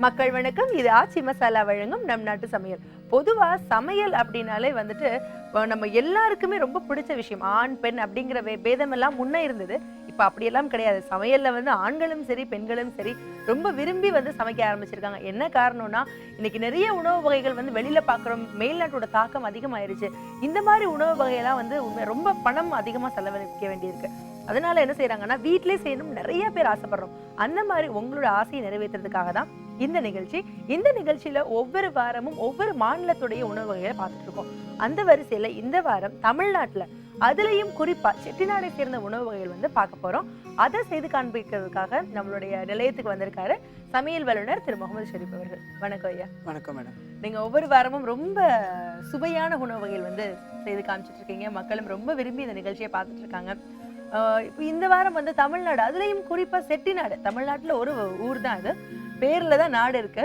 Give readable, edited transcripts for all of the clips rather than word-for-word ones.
மக்கள் வணக்கம். இது ஆச்சி மசாலா வழங்கும் நம் நாட்டு சமையல். பொதுவா சமையல் அப்படின்னாலே வந்துட்டு நம்ம எல்லாருக்குமே ரொம்ப பிடிச்ச விஷயம். ஆண் பெண் அப்படிங்கிற பேதம் எல்லாம் முன்ன இருந்தது. இப்ப அப்படியெல்லாம் கிடையாது. சமையல்ல வந்து ஆண்களும் சரி பெண்களும் சரி ரொம்ப விரும்பி வந்து சமைக்க ஆரம்பிச்சிருக்காங்க. என்ன காரணம்னா இன்னைக்கு நிறைய உணவு வகைகள் வந்து வெளியில பாக்குறோம். மேல்நாட்டோட தாக்கம் அதிகமாயிருச்சு. இந்த மாதிரி உணவு வகையெல்லாம் வந்து ரொம்ப பணம் அதிகமா செலவழிக்க வேண்டியிருக்கு. அதனால என்ன செய்யறாங்கன்னா வீட்டிலே செய்யணும் நிறைய பேர் ஆசைப்படுறோம். அந்த மாதிரி உங்களோட ஆசையை நிறைவேற்றுறதுக்காக தான் இந்த நிகழ்ச்சி. இந்த நிகழ்ச்சியில ஒவ்வொரு வாரமும் ஒவ்வொரு மாநிலத்துடைய உணவு வகைகளை பார்த்துட்டு இருக்கோம். அந்த வரிசையில இந்த வாரம் தமிழ்நாட்டுல அதுலயும் குறிப்பா செட்டிநாடை சேர்ந்த உணவு வகைகள் வந்து பார்க்க போறோம். அதை செய்து காண்பிக்கிறதுக்காக நம்மளுடைய நிலையத்துக்கு வந்திருக்காரு சமையல் வல்லுநர் திரு முகமது ஷெரீப் அவர்கள். வணக்கம் ஐயா. வணக்கம் மேடம். நீங்க ஒவ்வொரு வாரமும் ரொம்ப சுவையான உணவு வகைகள் வந்து செய்து காமிச்சிட்டு இருக்கீங்க. மக்களும் ரொம்ப விரும்பி இந்த நிகழ்ச்சியை பார்த்துட்டு இருக்காங்க. இப்போ இந்த வாரம் வந்து தமிழ்நாடு, அதுலயும் குறிப்பா செட்டிநாடு, தமிழ்நாட்டுல ஒரு ஊர் தான் அது, பேர்ல தான் நாடு இருக்கு.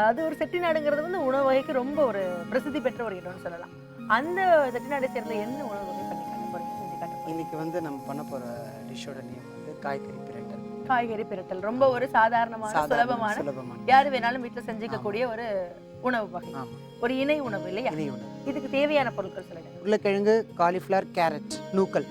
அது ஒரு செட்டிநாடுங்கிறது வந்து உணவு வகைக்கு ரொம்ப ஒரு பிரசித்தி பெற்ற ஒரு இடம்னு சொல்லலாம். அந்த செட்டிநாடை சேர்ந்த என்ன உணவு வகை பண்ணி காட்ட போறீங்க? இன்னைக்கு வந்து நம்ம பண்ண போற டிஷ்ஷோட நேம் வந்து காய்கறி பிரட்டல். காய்கறி பிரட்டல் ரொம்ப ஒரு சாதாரணமான சுலபமான யாரு வேணாலும் வீட்டுல செஞ்சுக்க கூடிய ஒரு உணவு வகை, ஒரு இணை உணவு இல்லையா? இதுக்கு தேவையான பொருட்கள் சொல்லுங்க. உருளைக்கிழங்கு, காலிஃபிளவர், கேரட், நூக்கல்,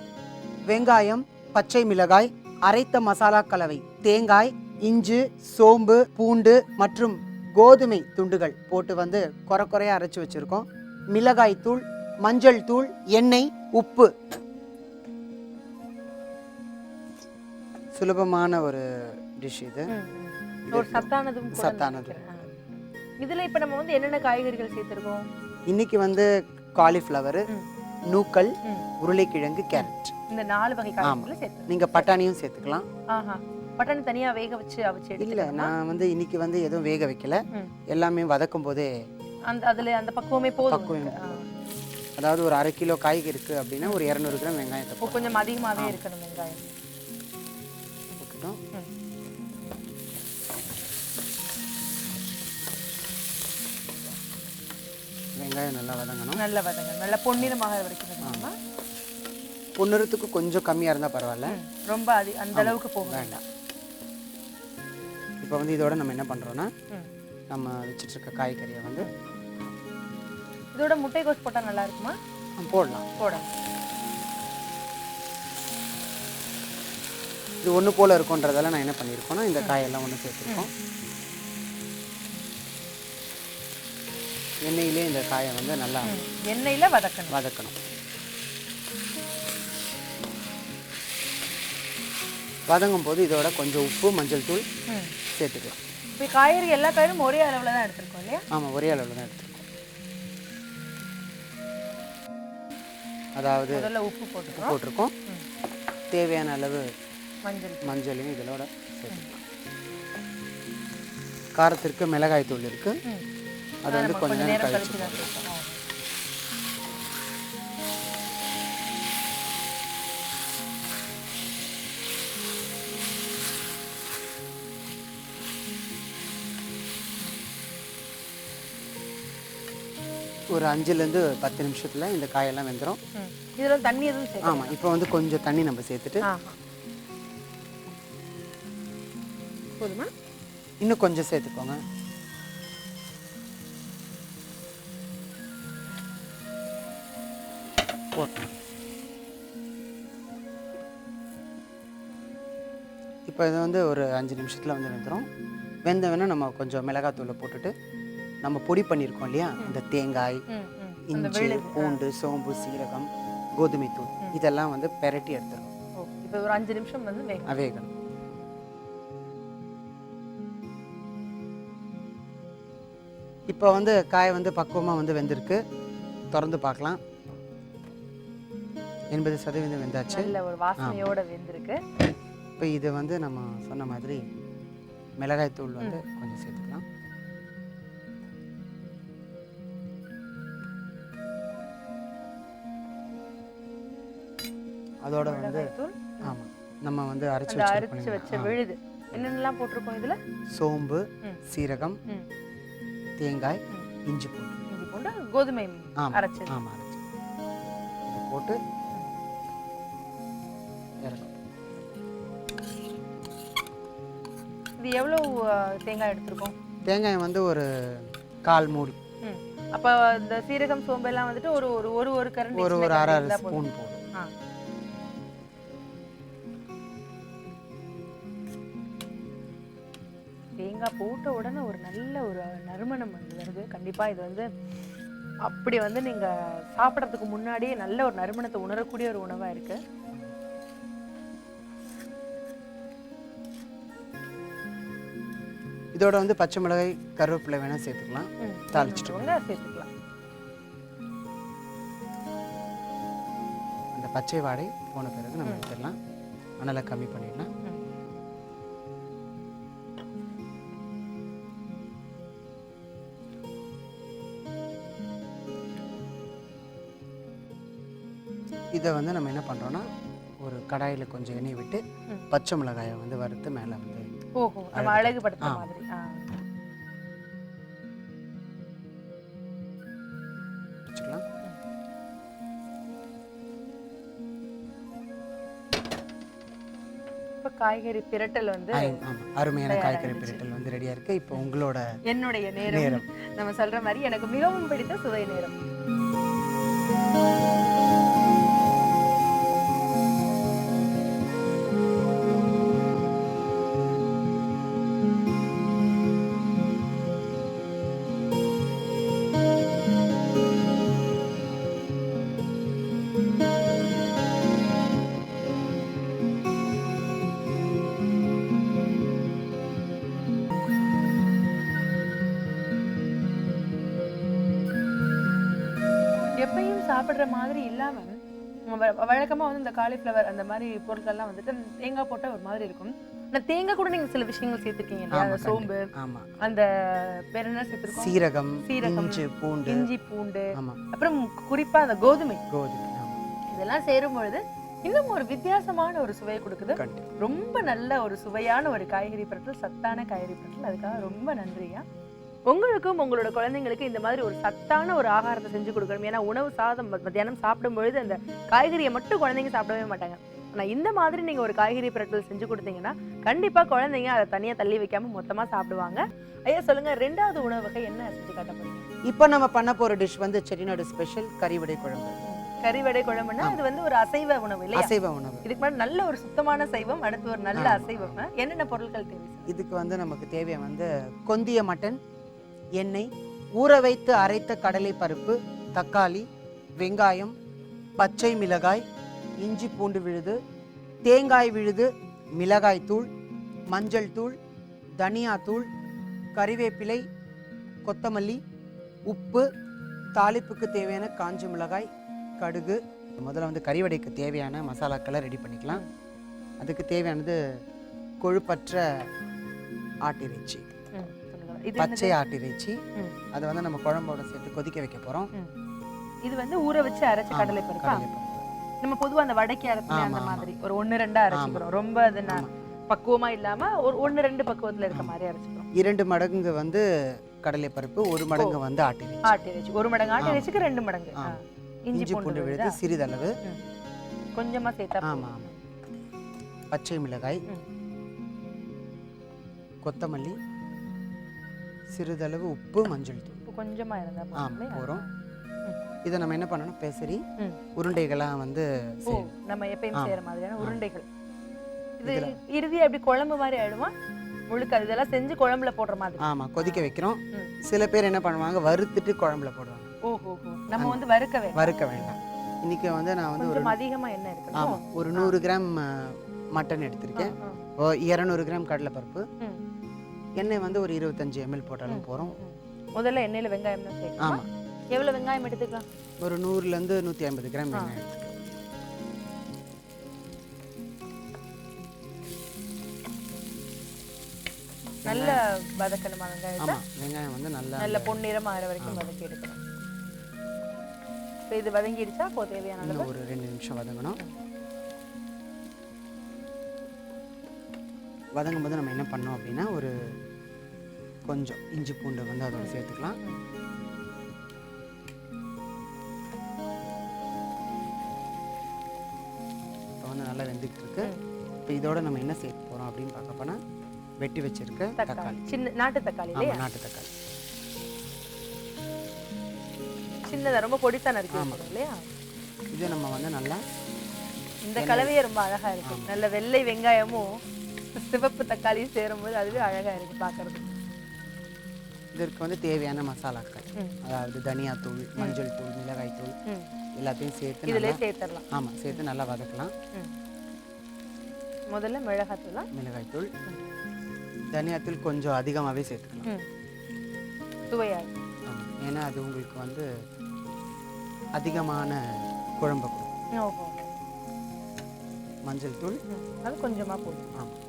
வெங்காயம், பச்சை மிளகாய், அரைத்த மசாலா கலவை, தேங்காய், இஞ்சி, சோம்பு, பூண்டு மற்றும் கோதுமை துண்டுகள் போட்டு வந்து குறையா அரைச்சு வச்சிருக்கோம். மிளகாய் தூள், மஞ்சள் தூள், எண்ணெய், உப்பு. சுலபமான ஒரு டிஷ் இது. ஒரு சத்தானதும். இதுல இப்ப நம்ம வந்து என்னென்ன காய்கறிகள் சேர்த்திருக்கோம்? இன்னைக்கு வந்து காலிஃபிளவர், நூக்கல், உருளைக்கிழங்கு, கேரட், இந்த 4 வகை காய்கறிகளை சேர்த்து. நீங்க பட்டாணியும் சேர்த்துக்கலாம். பட்டாணி தனியா வேக வச்சு அவிச்சு எடுத்து. இல்ல, நான் வந்து இன்னைக்கு வந்து எதுவும் வேக வைக்கல. எல்லாமே வதக்கும் போதே அந்த பக்குவமே போதும். அதாவது ஒரு 1/2 கிலோ காய்கறி இருக்கு அப்படின்னா ஒரு 200 கிராம் வெங்காயத்தை கொஞ்சம் அதிகமாவே இருக்கணும் வெங்காயம். வெங்காயம் நல்லா வதங்கணும். நல்லா பொன்னிறமாக வரைக்கும். பொன்னிறத்துக்கு கொஞ்சம் கம்மியா இருந்தா பரவாயில்ல, ரொம்ப அந்த அளவுக்கு போக வேண்டாம். இப்போ வந்து இதோட நம்ம என்ன பண்றோம்னா, நம்ம வச்சிட்டு இருக்க காய்கறியை வந்து இதோட முட்டைகோஸ் போட்டா நல்லா இருக்குமா? போடலாம். இது ஒன்று போல இருக்கும்ன்றதால நான் என்ன பண்ணியிருக்கோம்னா இந்த காயெல்லாம் ஒன்று சேர்த்துருக்கோம். எண்ணெயிலே இந்த காயை வந்து நல்லா எண்ணெயில வதக்கணும். வதங்கும் போது இதோட கொஞ்சம் உப்பு, மஞ்சள் தூள் சேர்த்துக்கலாம். இப்போ காய்கறி எல்லா காயும் ஒரே அளவில் தான் எடுத்துருக்கோம் இல்லையா? ஆமாம், ஒரே அளவில் தான் எடுத்துருக்கோம். அதாவது உப்பு போட்டிருக்கோம். தேவையான அளவு மஞ்சளையும் இதோட சேர்த்துக்கலாம். காரத்திற்கு மிளகாய் தூள் இருக்கு, அது வந்து கொஞ்ச நேரம் கழிச்சு. ஒரு 5லேருந்து 10 நிமிஷத்துல இந்த காயெல்லாம் வெந்துடும். இதுல தண்ணி எதுவும் சேர்த்து? ஆமா, இப்போ வந்து கொஞ்சம் தண்ணி நம்ம சேர்த்துட்டு போதுமா? இன்னும் கொஞ்சம் சேர்த்துக்கோங்க. இப்போ இது வந்து ஒரு 5 நிமிஷத்துல வந்து வெந்துடும். வெந்த வேணா நம்ம கொஞ்சம் மிளகாய் தூளை போட்டுட்டு நம்ம பொடி பண்ணியிருக்கோம் இல்லையா, இந்த தேங்காய், இஞ்சி, பூண்டு, சோம்பு, சீரகம், கோதுமை தூள், இதெல்லாம் வந்து பெரட்டி எடுத்துடும். இப்போ ஒரு 5 நிமிஷம் வந்து வேகணும். இப்போ வந்து காய் வந்து பக்குவமாக வந்து வெந்திருக்கு. திறந்து பார்க்கலாம். 80% வெந்தாச்சு. நல்ல ஒரு வாசனையோட வெந்திருக்கு. இப்போ இது வந்து நம்ம சொன்ன மாதிரி மிளகாய் தூள் வந்து கொஞ்சம் சேர்த்துக்கலாம். அதோட வந்து ஆமாம், நம்ம வந்து அரைச்சு வச்ச விழுது என்னென்னலாம் போட்டிருக்கோம் இதுல? சோம்பு, சீரகம், தேங்காய், இஞ்சி பூண்டு, கோதுமை அரைச்சு. ஆமாம், அரைச்சு இதை போட்டு இறக்கும். இது எவ்வளவு தேங்காய் எடுத்துருக்கோம்? தேங்காய் வந்து ஒரு 1/4 மூடி, அப்ப இந்த சீரகம் சோம்பு எல்லாம் வந்துட்டு ஒரு ஒரு ஒரு ஒரு கரண்டி ஒரு சின்ன ஒரு கரண்டி அரை இருந்தா ஸ்பூன் போதும். போதும். ஆ. தேங்காய் போட்ட உடனே ஒரு நல்ல ஒரு நறுமணம் வந்து வருது. கண்டிப்பா இது வந்து அப்படி வந்து நீங்க சாப்பிடறதுக்கு முன்னாடியே நல்ல ஒரு நறுமணத்தை உணரக்கூடிய ஒரு உணவா இருக்கு. இதோட வந்து பச்சை மிளகாய், கருவேப்பிலை வேணா சேர்த்துக்கலாம். தாளிச்சிட்டு சேர்த்துக்கலாம். அந்த பச்சை வாடை போன பிறகு நம்ம எடுத்துடலாம். அனலை கம்மி பண்ணிடலாம். இதை வந்து நம்ம என்ன பண்ணுறோன்னா, ஒரு கடாயில் கொஞ்சம் எண்ணெய் விட்டு பச்சை மிளகாயை வந்து வறுத்து மேலே வந்து ஓஹோ, நம்ம அழகுபடுத்துற மாதிரி. வச்சுக்கலாம். இப்போ காய்கறி பிரட்டல் வந்து அருமையான காய்கறி பிரட்டல் வந்து ரெடியா இருக்கு. இப்போ உங்களோட என்னுடைய நேரம் நம்ம சொல்ற மாதிரி எனக்கு மிகவும் பிடித்த சுவை நேரம். எப்பயும் சாப்பிடுற மாதிரி இல்லாம வழக்கமா வந்து இந்த காலிஃப்ளவர் அந்த மாதிரி பொருட்கள்லாம் வந்துட்டு தேங்காய் போட்ட ஒரு மாதிரி இருக்கும். ஆனா தேங்காய் கூட நீங்க சில விஷயங்கள் சேர்த்திருக்கீங்க இல்லையா? அந்த சோம்பு, அந்த பேர் என்ன சேர்த்திருக்கோம்? சீரகம், இஞ்சி பூண்டு, அப்புறம் குறிப்பா அந்த கோதுமை இதெல்லாம் சேரும் பொழுது இன்னும் ஒரு வித்தியாசமான ஒரு சுவையை கொடுக்குது. ரொம்ப நல்ல ஒரு சுவையான ஒரு காய்கறி பிரட்டல், சத்தான காய்கறி பிரட்டல். அதுக்காக ரொம்ப நன்றியா. உங்களுக்கும் உங்களோட குழந்தைங்களுக்கு இந்த மாதிரி ஒரு சத்தான ஒரு ஆகாரத்தை செஞ்சு கொடுக்கணும். ஏன்னா உணவு சாதம் மத்தியானம் சாப்பிடும் பொழுது அந்த காய்கறியை மட்டும் குழந்தைங்க சாப்பிடவே மாட்டாங்க. ஆனா இந்த மாதிரி நீங்க ஒரு காய்கறி பிரட்டல் செஞ்சு கொடுத்தீங்கன்னா கண்டிப்பா குழந்தைங்க அதை தனியா தள்ளி வைக்காம மொத்தமா சாப்பிடுவாங்க. ஐயா சொல்லுங்க, 2வது உணவு வகை என்ன செஞ்சு காட்ட போறீங்க? இப்போ நம்ம பண்ண போற டிஷ் வந்து செட்டிநாடு ஸ்பெஷல் கறிவடை குழம்பு. கறிவடை குழம்புனா இது வந்து ஒரு அசைவ உணவு இல்லையா? அசைவ உணவு. இதுக்கு முன்னாடி நல்ல ஒரு சுத்தமான சைவம், அடுத்து ஒரு நல்ல அசைவம். என்னென்ன பொருட்கள் தேவை? இதுக்கு வந்து நமக்கு தேவை வந்து கொந்திய மட்டன், எண்ணெய், ஊற வைத்து அரைத்த கடலை பருப்பு, தக்காளி, வெங்காயம், பச்சை மிளகாய், இஞ்சி பூண்டு விழுது, தேங்காய் விழுது, மிளகாய் தூள், மஞ்சள் தூள், தனியா தூள், கறிவேப்பிலை, கொத்தமல்லி, உப்பு, தாளிப்புக்கு தேவையான காஞ்ச மிளகாய், கடுகு. முதல்ல வந்து கறிவடைக்கு தேவையான மசாலாக்களை ரெடி பண்ணிக்கலாம். அதுக்கு தேவையானது கொழுப்பற்ற ஆட்டிறைச்சி, பச்சை ஆட்டிறைச்சி. அதை வந்து நம்ம குழம்போட சேர்த்து கொதிக்க வைக்க போறோம். இது வந்து ஊற வச்சு அரைச்ச கடலை பருப்பு. நம்ம பொதுவா அந்த வடக்கி அரைச்சு அந்த மாதிரி ஒரு 1-2 அரைச்சிக்கிறோம். ரொம்ப அது பக்குவமா இல்லாம ஒரு 1-2 பக்குவத்துல இருக்க மாதிரி அரைச்சிக்கிறோம். 2 மடங்கு வந்து கடலை பருப்பு, 1 மடங்கு வந்து ஆட்டிறைச்சி. 1 மடங்கு ஆட்டிறைச்சிக்கு 2 மடங்கு இஞ்சி பூண்டு விழுது சிறிதளவு கொஞ்சமா சேர்த்தா. ஆமா. பச்சை மிளகாய், கொத்தமல்லி, சிறிதளவு உப்பு, மஞ்சள் தூள். உப்பு கொஞ்சமா இருந்தா போறோம். இதை நம்ம என்ன பண்ணணும், பெசரி உருண்டைகளா வந்து நம்ம எப்பயும் செய்யற மாதிரியான உருண்டைகள். இது இறுதி அப்படி குழம்பு மாதிரி ஆயிடுமா? முழுக்க இதெல்லாம் செஞ்சு குழம்புல போடுற மாதிரி. ஆமா, கொதிக்க வைக்கிறோம். சில பேர் என்ன பண்ணுவாங்க, வறுத்துட்டு குழம்புல போடுவாங்க. ஓஹோ, நம்ம வந்து வறுக்க வேண்டாம். இன்னைக்கு வந்து நான் வந்து கொஞ்சம் அதிகமா என்ன இருக்கு? ஆமா, ஒரு 100 கிராம் மட்டன் எடுத்திருக்கேன். 200 கிராம் கடலை பருப்பு, எண்ணெய் வந்து ஒரு 25 ml போட்டாலும் போறோம். முதல்ல எண்ணெயில வெங்காயம் தான் சேர்க்கணும். ஆமா. எவ்வளவு வெங்காயம் எடுத்துக்கலாம்? ஒரு 100 ல இருந்து 150 கிராம் வெங்காயம் எடுத்துக்கலாம். நல்ல வதக்கணுமா வெங்காயத்தை? ஆமா, வெங்காயம் வந்து நல்ல பொன்னிறமா ஆற வரைக்கும் வதக்கி எடுக்கணும். இப்போ இது வதங்கிடுச்சா? அப்போ தேவையான அளவு ஒரு 2 நிமிஷம் வதங்கணும். வதங்கும் போது நம்ம என்ன பண்ணோம் அப்படின்னா, ஒரு கொஞ்சம் இஞ்சி பூண்டு வந்து அதோட சேர்த்துக்கலாம். இப்போ வந்து நல்லா வெந்துக்கிட்டு இருக்கு. இப்போ இதோட நம்ம என்ன சேர்க்க போகிறோம் அப்படின்னு பார்க்க போனால், வெட்டி வச்சிருக்க தக்காளி, சின்ன நாட்டு தக்காளி இல்லையா? நாட்டு தக்காளி சின்னதா, ரொம்ப பொடிசா நறுக்கி வச்சிருக்கோம் இல்லையா? இது நம்ம வந்து நல்லா இந்த கலவையே ரொம்ப அழகா இருக்கு. நல்ல வெள்ளை வெங்காயமும் சிவப்பு தக்காளியும் சேரும்போது அதுவே அழகா இருக்கு பார்க்கறதுக்கு. இதற்கு வந்து தேவையான மசாலாக்கள், அதாவது தனியாத்தூள், மஞ்சள் தூள், மிளகாய் தூள் எல்லாத்தையும் சேர்த்து இதிலே சேர்த்துடலாம். ஆமாம், சேர்த்து நல்லா வதக்கலாம். முதல்ல மிளகாய்த்தூளா? மிளகாய் தூள், தனியாத்தூள் கொஞ்சம் அதிகமாகவே சேர்த்துக்கலாம். சுவையாக. ஆமாம், ஏன்னா அது உங்களுக்கு வந்து அதிகமான குழம்பு கொடுக்கும். ஓஹோ. மஞ்சள் தூள் அது கொஞ்சமாக போதும். ஆமாம்.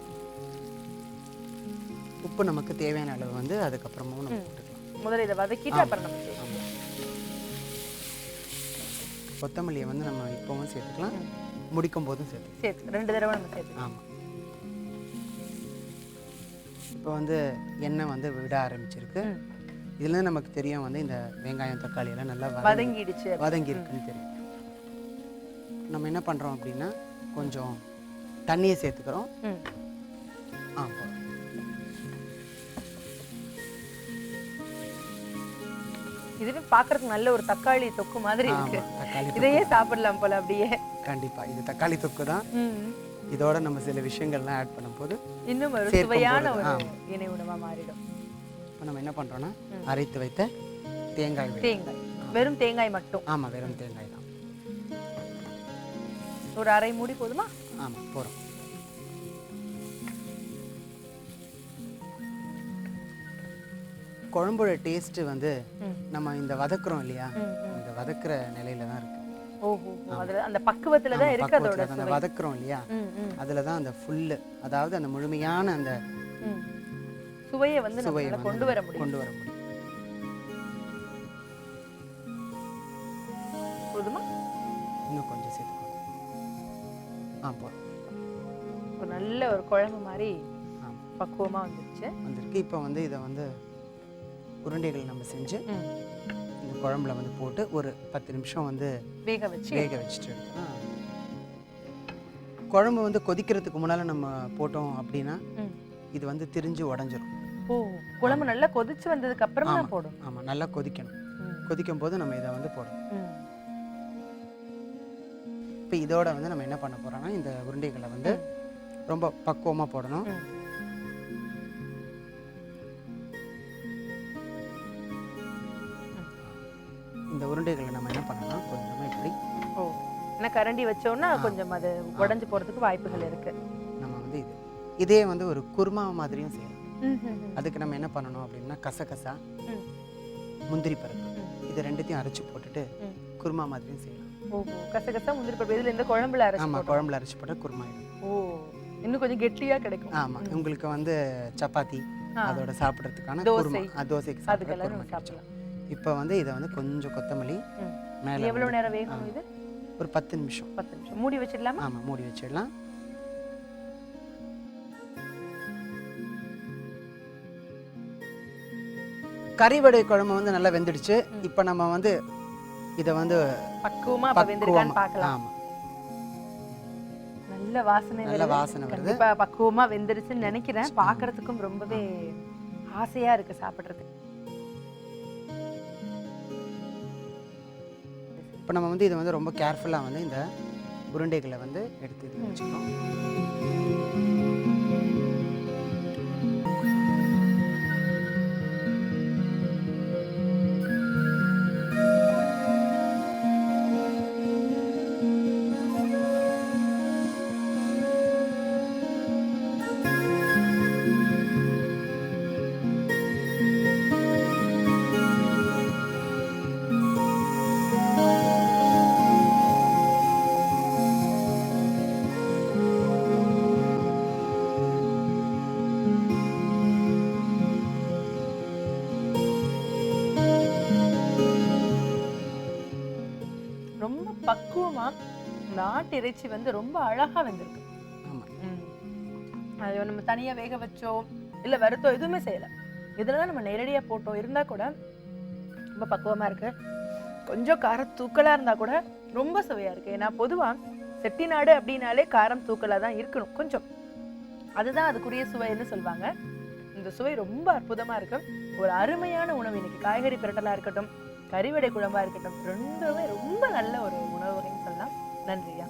உப்பு நமக்கு தேவையான அளவு வந்து அதுக்கப்புறமும் நம்ம போட்டுக்கலாம். முதல்ல இதை வதக்கிட்டு அப்புறம் நம்ம சேர்க்கலாம். கொத்தமல்லியை வந்து நம்ம இப்போவும் சேர்த்துக்கலாம், முடிக்கும் போதும் சேர்த்து 2 தடவை நம்ம சேர்த்துக்கலாம். ஆமாம். இப்போ வந்து எண்ணெய் வந்து விட ஆரம்பிச்சிருக்கு. இதுல நமக்கு தெரியும் வந்து இந்த வெங்காயம் தக்காளி எல்லாம் நல்லா வதங்கி இருக்குன்னு தெரியும். நம்ம என்ன பண்றோம் அப்படின்னா கொஞ்சம் தண்ணியை சேர்த்துக்கிறோம். இதுவே பார்க்கறதுக்கு நல்ல ஒரு தக்காளி தொக்கு மாதிரி இருக்கு. இதையே சாப்பிடலாம் போல அப்படியே. கண்டிப்பா இது தக்காளி தொக்கு தான். இதோட நம்ம சில விஷயங்கள்லாம் ஆட் பண்ணும்போது இன்னும் ஒரு சுவையான ஒரு இணை உணவா மாறிடும். இப்போ நம்ம என்ன பண்றோம்னா அரைத்து வைத்த தேங்காய், வெறும் தேங்காய் மட்டும். ஆமா, வெறும் தேங்காய் தான். ஒரு அரை மூடி போதுமா? ஆமா, போறோம். குழம்போட டேஸ்ட் வந்து நம்ம இந்த வதக்குறோம் இல்லையா, இந்த வதக்குற நிலையில தான் இருக்கு. ஓஹோ, அதுல அந்த பக்குவத்துல தான் இருக்கு. அதோட அந்த வதக்குறோம் இல்லையா, அதுல தான் அந்த ஃபுல், அதாவது அந்த முழுமையான அந்த சுவையை வந்து நம்ம கொண்டு வர முடியும். போதுமா? இன்னும் கொஞ்சம் சேர்த்துக்கோ. போதும். ஒரு நல்ல ஒரு குழம்பு மாதிரி பக்குவமா வந்திருக்கு. இப்போ வந்து இதை வந்து உருண்டைகள் நம்ம செஞ்சு இந்த குழம்புல வந்து போட்டு ஒரு 10 நிமிஷம் வந்து வேக வச்சுட்டு குழம்பு வந்து கொதிக்கிறதுக்கு முன்னால நம்ம போட்டோம் அப்படின்னா இது வந்து திரிஞ்சு உடஞ்சிரும். ஓ, குழம்பு நல்லா கொதிச்சு வந்ததுக்கு அப்புறம் தான் போடணும். ஆமா, நல்லா கொதிக்கணும். கொதிக்கும் போது நம்ம இதை வந்து போடணும். இப்போ இதோட வந்து நம்ம என்ன பண்ண போறோம்னா இந்த உருண்டைகளை வந்து ரொம்ப பக்குவமா போடணும். இந்த உருண்டைகளை நம்ம என்ன பண்ணலாம், கொஞ்சமா இப்படி கரண்டி வச்சோம்னா கொஞ்சம் அது உடைஞ்சு போறதுக்கு வாய்ப்புகள் இருக்கு. நம்ம வந்து இதே வந்து ஒரு குருமா மாதிரியும் செய்யலாம். அதுக்கு நம்ம என்ன பண்ணணும் அப்படின்னா கசகசா, முந்திரி பருப்பு இது ரெண்டுத்தையும் அரைச்சு போட்டுட்டு குருமா மாதிரியும் செய்யலாம். ஓஹோ, கசகசா முந்திரி பருப்பு இதுல இந்த குழம்புல அரைச்சு. ஆமா, குழம்புல அரைச்சு போட்டா குருமா ஆயிடும். ஓ, இன்னும் கொஞ்சம் கெட்டியா கிடைக்கும். ஆமா, உங்களுக்கு வந்து சப்பாத்தி அதோட சாப்பிடுறதுக்கான குருமா, தோசைக்கு சாப்பிடலாம். இப்போ வந்து இதை வந்து கொஞ்சம் கொத்தமல்லி மேலே. எவ்வளவு நேரம் வேகணும் இது? ஒரு 10 நிமிஷம். 10 நிமிஷம் மூடி வச்சிடலாமா? ஆமா, மூடி வச்சிடலாம். கறிவடை குழம்பு வந்து நல்லா வெந்துடுச்சு. இப்போ நம்ம வந்து இதை வந்து பக்குவமா வெந்திருக்கான்னு பார்க்கலாம். ஆமா, நல்ல வாசனை வருது. இப்ப பக்குவமா வெந்துருச்சுன்னு நினைக்கிறேன். பார்க்கிறதுக்கும் ரொம்பவே ஆசையா இருக்கு சாப்பிடுறதுக்கு. இப்போ நம்ம வந்து இதை வந்து ரொம்ப கேர்ஃபுல்லாக வந்து இந்த உருண்டைகளை வந்து எடுத்து இது வச்சுக்கணும். பக்குவமா நாட்டு இறைச்சி வந்து ரொம்ப அழகா வெந்திருக்கு. அது நம்ம தனியா வேக வச்சோ இல்ல வறுத்தோ எதுவுமே செய்யல. இதெல்லாம் நம்ம நேரடியா போட்டோம் இருந்தா கூட ரொம்ப பக்குவமா இருக்கு. கொஞ்சம் காரம் தூக்கலா இருந்தா கூட ரொம்ப சுவையா இருக்கு. ஏன்னா பொதுவா செட்டிநாடு அப்படின்னாலே காரம் தூக்கலா தான் இருக்கணும் கொஞ்சம். அதுதான் அதுக்குரிய சுவைன்னு சொல்லுவாங்க. இந்த சுவை ரொம்ப அற்புதமா இருக்கும். ஒரு அருமையான உணவு இன்னைக்கு. காய்கறி பிரட்டலா இருக்கட்டும், கறிவடை குழம்பா இருக்கட்டும், ரெண்டுமே ரொம்ப நல்ல ஒரு உணவு வகைன்னு சொல்லலாம். நன்றியா.